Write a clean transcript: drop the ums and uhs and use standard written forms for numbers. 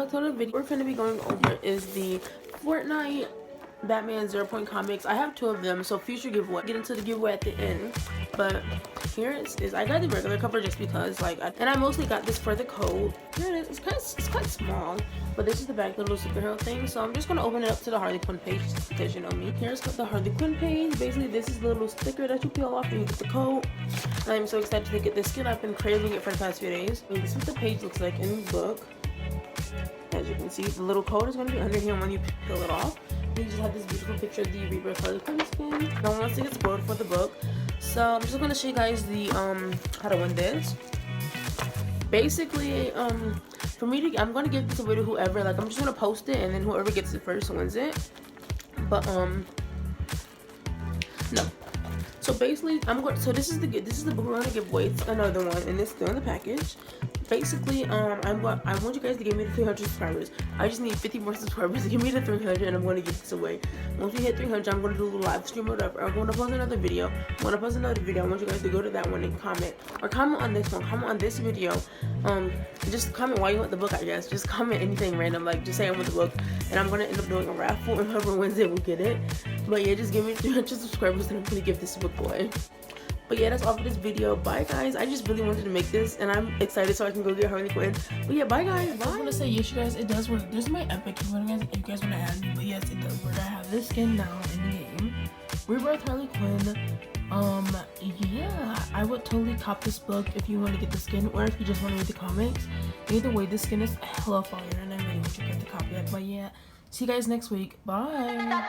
back to another video. We're finna be going over is the Fortnite Batman 0 Point comics. I have 2 of them, so future giveaway. Get into the giveaway at the end. But here it is. I got the regular cover just because, like, and I mostly got this for the code. Here it is. It's quite small, but this is the back, the little superhero thing. So I'm just gonna open it up to the Harley Quinn page just because you know me. Here's the Harley Quinn page. Basically, this is the little sticker that you peel off and you get the code. I'm so excited to get this skin. I've been craving it for the past few days. And this is what the page looks like in the book. As you can see, the little code is going to be under here when you peel it off. We just have this beautiful picture of the Rebirth Harley Quinn skin. No one wants to get spoiled for the book, so I'm just going to show you guys the how to win this. Basically, for me to, I'm going to give this away to whoever. Like, I'm just going to post it, and then whoever gets it first wins it. But no. So basically, so this is the book we're going to give away. It's another one, and it's still in the package. Basically, I want you guys to give me the 300 subscribers. I just need 50 more subscribers to give me the 300, and I'm going to give this away. Once we hit 300, I'm going to do a little live stream or whatever. I'm going to post another video. I want you guys to go to that one and comment. Or comment on this one. Comment on this video. Just comment why you want the book, I guess. Just comment anything random. Like, just say I want the book. And I'm going to end up doing a raffle, and whoever wins it will get it. But yeah, just give me 300 subscribers, and I'm going to give this book away. But yeah, that's all for this video. Bye guys. I just really wanted to make this, and I'm excited so I can go get Harley Quinn. But yeah, bye guys. Bye. I want to say yes, you guys, it does work. There's my epic if you guys want to add me. But yes, it does work. I have this skin now in the game. Rebirth Harley Quinn. Yeah, I would totally cop this book if you want to get the skin, or if you just want to read the comics. Either way, this skin is hella fire, and I really want you guys to copy it. But yeah, see you guys next week. Bye.